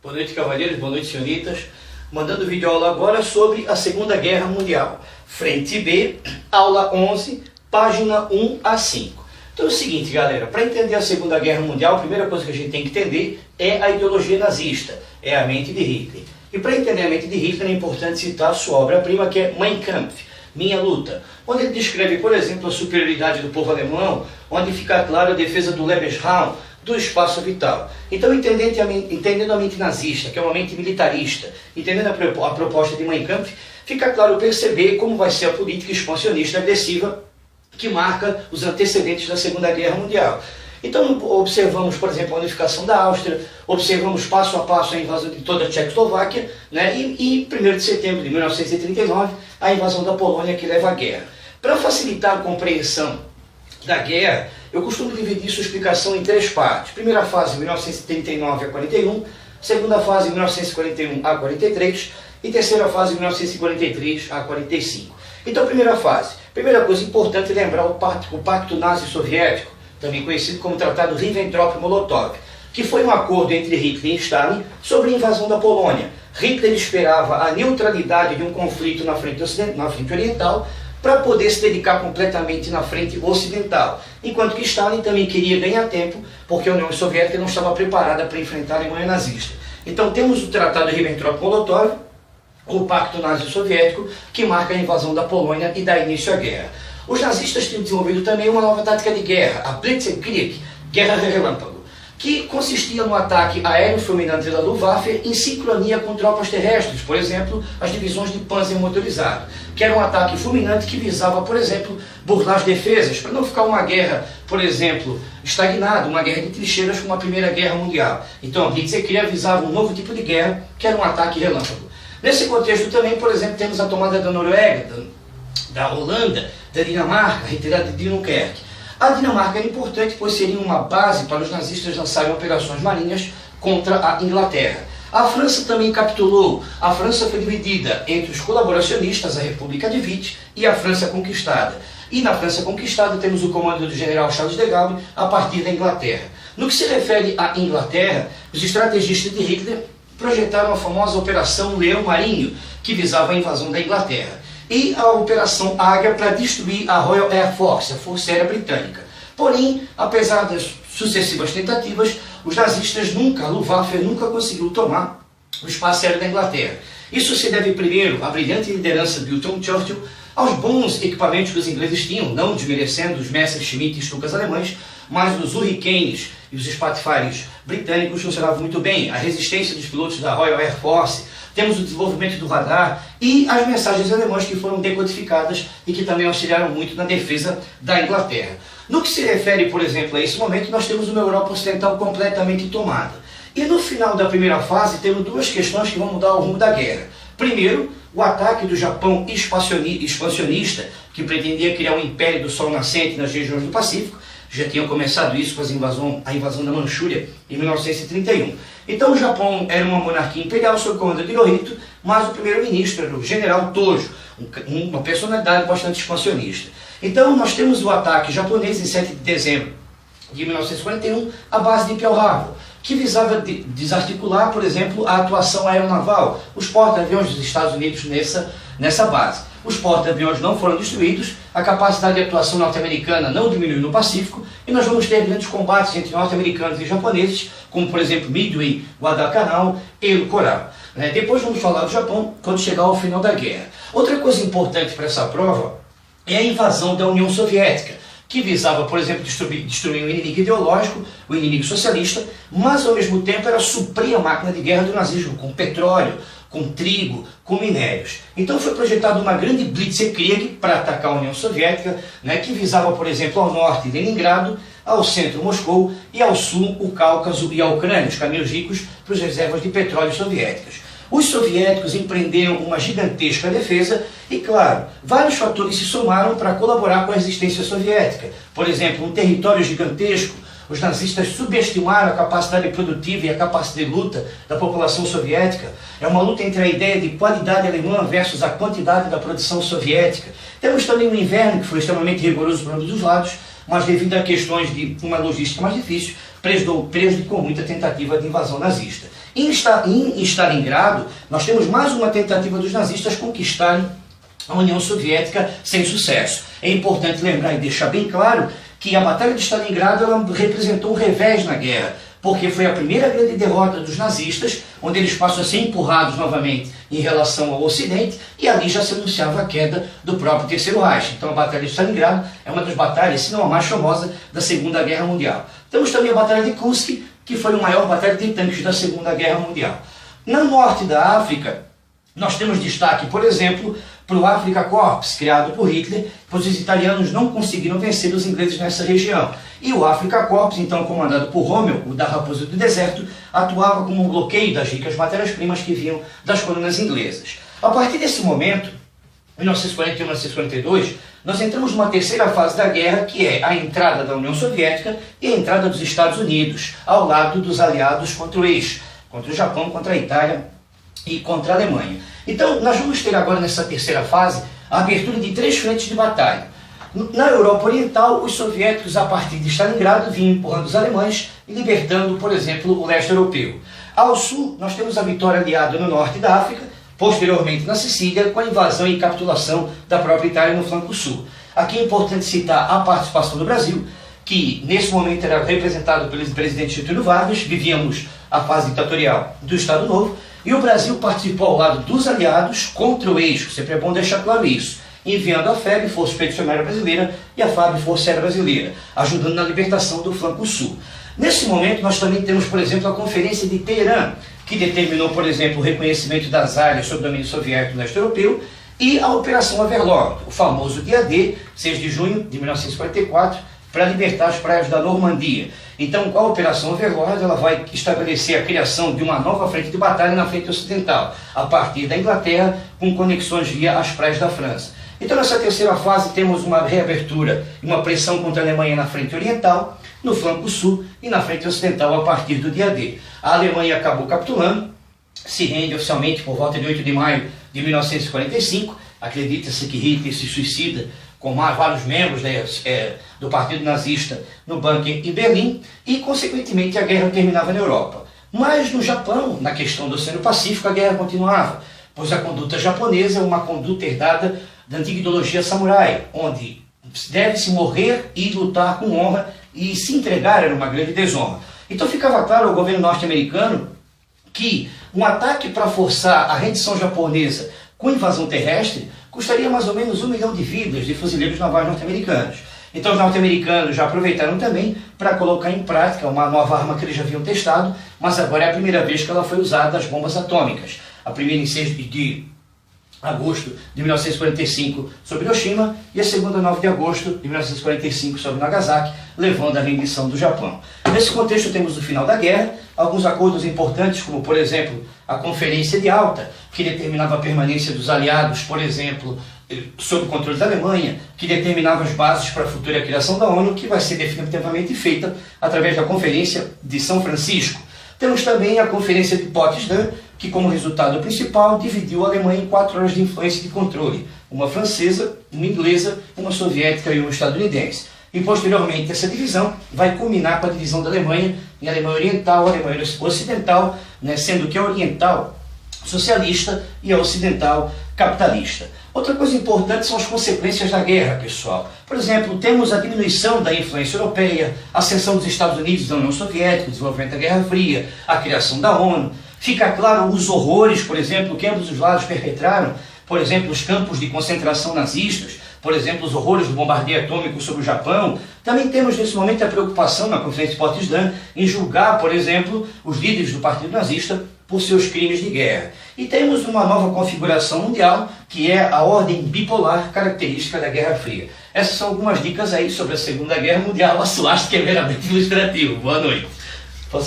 Boa noite, cavalheiros, boa noite, senhoritas. Mandando vídeo aula agora sobre a Segunda Guerra Mundial. Frente B, aula 11, página 1 a 5. Então é o seguinte, galera, para entender a Segunda Guerra Mundial, a primeira coisa que a gente tem que entender é a ideologia nazista, é a mente de Hitler. E para entender a mente de Hitler é importante citar a sua obra-prima, que é Mein Kampf, Minha Luta, onde ele descreve, por exemplo, a superioridade do povo alemão, onde fica clara a defesa do Lebensraum, do espaço vital. Então, entendendo a mente nazista, que é uma mente militarista, entendendo a proposta de Mein Kampf, fica claro perceber como vai ser a política expansionista agressiva que marca os antecedentes da Segunda Guerra Mundial. Então, observamos, por exemplo, a unificação da Áustria, observamos passo a passo a invasão de toda a Tchecoslováquia, né? e 1º de setembro de 1939, a invasão da Polônia que leva à guerra. Para facilitar a compreensão da guerra, eu costumo dividir sua explicação em 3 partes. Primeira fase, 1939 a 41, segunda fase, 1941 a 43, e terceira fase, 1943 a 45. Então, primeira fase. Primeira coisa importante é lembrar o Pacto Nazi-Soviético, também conhecido como Tratado Ribbentrop-Molotov, que foi um acordo entre Hitler e Stalin sobre a invasão da Polônia. Hitler esperava a neutralidade de um conflito na frente oriental para poder se dedicar completamente na frente ocidental, enquanto que Stalin também queria ganhar tempo, porque a União Soviética não estava preparada para enfrentar a Alemanha nazista. Então temos o Tratado Ribbentrop-Molotov, o Pacto Nazi-Soviético, que marca a invasão da Polônia e dá início à guerra. Os nazistas tinham desenvolvido também uma nova tática de guerra, a Blitzkrieg, Guerra Relâmpago, que consistia no ataque aéreo fulminante da Luftwaffe em sincronia com tropas terrestres, por exemplo, as divisões de Panzer motorizado, que era um ataque fulminante que visava, por exemplo, burlar as defesas, para não ficar uma guerra, por exemplo, estagnada, uma guerra de trincheiras como a Primeira Guerra Mundial. Então a Blitzkrieg visava um novo tipo de guerra, que era um ataque relâmpago. Nesse contexto também, por exemplo, temos a tomada da Noruega, da Holanda, da Dinamarca, a retirada de Dunkerque. A Dinamarca era importante, pois seria uma base para os nazistas lançarem operações marinhas contra a Inglaterra. A França também capitulou. A França foi dividida entre os colaboracionistas, a República de Vichy, e a França conquistada. E na França conquistada temos o comando do general Charles de Gaulle a partir da Inglaterra. No que se refere à Inglaterra, os estrategistas de Hitler projetaram a famosa Operação Leão Marinho, que visava a invasão da Inglaterra, e a Operação Águia para destruir a Royal Air Force, a Força Aérea Britânica. Porém, apesar das sucessivas tentativas, os nazistas a Luftwaffe nunca conseguiu tomar o espaço aéreo da Inglaterra. Isso se deve primeiro à brilhante liderança de Winston Churchill, aos bons equipamentos que os ingleses tinham, não desmerecendo os Messerschmitt e Stukas alemães, mas os Hurricanes e os Spitfires britânicos funcionavam muito bem, a resistência dos pilotos da Royal Air Force, temos o desenvolvimento do radar e as mensagens alemãs que foram decodificadas e que também auxiliaram muito na defesa da Inglaterra. No que se refere, por exemplo, a esse momento, nós temos uma Europa Ocidental completamente tomada. E no final da primeira fase temos 2 questões que vão mudar o rumo da guerra. Primeiro, o ataque do Japão expansionista, que pretendia criar um império do sol nascente nas regiões do Pacífico. Já tinham começado isso com a invasão da Manchúria em 1931. Então o Japão era uma monarquia imperial sob o comando de Hirohito, mas o primeiro-ministro era o general Tojo, uma personalidade bastante expansionista. Então nós temos o ataque japonês em 7 de dezembro de 1941, à base de Pearl Harbor, que visava desarticular, por exemplo, a atuação aeronaval, os porta-aviões dos Estados Unidos nessa base. Os porta-aviões não foram destruídos, a capacidade de atuação norte-americana não diminuiu no Pacífico, e nós vamos ter grandes combates entre norte-americanos e japoneses, como por exemplo Midway, Guadalcanal e o Coral. Depois vamos falar do Japão quando chegar ao final da guerra. Outra coisa importante para essa prova é a invasão da União Soviética, que visava, por exemplo, destruir o inimigo ideológico, o inimigo socialista, mas ao mesmo tempo era suprir a máquina de guerra do nazismo, com petróleo, com trigo, com minérios. Então foi projetada uma grande Blitzkrieg para atacar a União Soviética, que visava, por exemplo, ao norte Leningrado, ao centro Moscou e ao sul o Cáucaso e a Ucrânia, os caminhos ricos para as reservas de petróleo soviéticas. Os soviéticos empreenderam uma gigantesca defesa e, claro, vários fatores se somaram para colaborar com a resistência soviética. Por exemplo, um território gigantesco. Os nazistas subestimaram a capacidade produtiva e a capacidade de luta da população soviética. É uma luta entre a ideia de qualidade alemã versus a quantidade da produção soviética. Temos também um inverno que foi extremamente rigoroso para ambos os lados, mas devido a questões de uma logística mais difícil, prejudicou muito a tentativa de invasão nazista. Em Stalingrado, nós temos mais uma tentativa dos nazistas conquistarem a União Soviética sem sucesso. É importante lembrar e deixar bem claro que a Batalha de Stalingrado ela representou um revés na guerra, porque foi a primeira grande derrota dos nazistas, onde eles passam a ser empurrados novamente em relação ao Ocidente, e ali já se anunciava a queda do próprio Terceiro Reich. Então a Batalha de Stalingrado é uma das batalhas, se não a mais famosa, da Segunda Guerra Mundial. Temos também a Batalha de Kursk, que foi a maior batalha de tanques da Segunda Guerra Mundial. No norte da África, nós temos destaque, por exemplo, para o Afrika Korps, criado por Hitler, pois os italianos não conseguiram vencer os ingleses nessa região. E o Afrika Korps, então comandado por Rommel, o da Raposa do Deserto, atuava como um bloqueio das ricas matérias-primas que vinham das colônias inglesas. A partir desse momento, 1941 e 1942, nós entramos numa terceira fase da guerra, que é a entrada da União Soviética e a entrada dos Estados Unidos, ao lado dos aliados contra o eixo, contra o Japão, contra a Itália e contra a Alemanha. Então, nós vamos ter agora nessa terceira fase a abertura de 3 frentes de batalha. Na Europa Oriental, os soviéticos, a partir de Stalingrado, vinham empurrando os alemães e libertando, por exemplo, o leste europeu. Ao sul, nós temos a vitória aliada no norte da África, posteriormente na Sicília, com a invasão e capitulação da própria Itália no flanco sul. Aqui é importante citar a participação do Brasil, que nesse momento era representado pelo presidente Getúlio Vargas, vivíamos a fase ditatorial do Estado Novo, e o Brasil participou ao lado dos aliados contra o eixo, sempre é bom deixar claro isso, enviando a FEB, Força Expedicionária Brasileira, e a FAB, Força Aérea Brasileira, ajudando na libertação do flanco sul. Nesse momento, nós também temos, por exemplo, a Conferência de Teherã, que determinou, por exemplo, o reconhecimento das áreas sob domínio soviético no leste europeu, e a Operação Overlord, o famoso dia D, 6 de junho de 1944, para libertar as praias da Normandia. Então, a Operação Overlord ela vai estabelecer a criação de uma nova frente de batalha na frente ocidental, a partir da Inglaterra, com conexões via as praias da França. Então, nessa terceira fase, temos uma reabertura e uma pressão contra a Alemanha na frente oriental, no flanco sul e na frente ocidental a partir do dia D. A Alemanha acabou capitulando, se rende oficialmente por volta de 8 de maio de 1945. Acredita-se que Hitler se suicida com vários membros do Partido Nazista no bunker em Berlim e, consequentemente, a guerra terminava na Europa. Mas no Japão, na questão do Oceano Pacífico, a guerra continuava, pois a conduta japonesa é uma conduta herdada da antiga ideologia samurai, onde deve-se morrer e lutar com honra, e se entregar era uma grande desonra. Então ficava claro ao governo norte-americano que um ataque para forçar a rendição japonesa com invasão terrestre custaria mais ou menos 1 milhão de vidas de fuzileiros navais norte-americanos. Então os norte-americanos já aproveitaram também para colocar em prática uma nova arma que eles já haviam testado, mas agora é a primeira vez que ela foi usada, as bombas atômicas. A primeira em 6 de agosto de 1945 sobre Hiroshima e a segunda 9 de agosto de 1945 sobre Nagasaki, levando à rendição do Japão. Nesse contexto temos o final da guerra, alguns acordos importantes, como por exemplo a Conferência de Yalta, que determinava a permanência dos aliados, por exemplo, sob o controle da Alemanha, que determinava as bases para a futura criação da ONU, que vai ser definitivamente feita através da Conferência de São Francisco. Temos também a Conferência de Potsdam, que como resultado principal dividiu a Alemanha em 4 áreas de influência e de controle, uma francesa, uma inglesa, uma soviética e uma estadunidense. E posteriormente essa divisão vai culminar com a divisão da Alemanha em Alemanha Oriental, Alemanha Ocidental, sendo que a Oriental socialista e a Ocidental capitalista. Outra coisa importante são as consequências da guerra, pessoal. Por exemplo, temos a diminuição da influência europeia, a ascensão dos Estados Unidos da União Soviética, o desenvolvimento da Guerra Fria, a criação da ONU. Fica claro os horrores, por exemplo, que ambos os lados perpetraram, por exemplo, os campos de concentração nazistas, por exemplo, os horrores do bombardeio atômico sobre o Japão. Também temos nesse momento a preocupação na Conferência de Potsdam em julgar, por exemplo, os líderes do Partido Nazista por seus crimes de guerra. E temos uma nova configuração mundial, que é a ordem bipolar característica da Guerra Fria. Essas são algumas dicas aí sobre a Segunda Guerra Mundial. Eu acho que é meramente ilustrativo. Boa noite.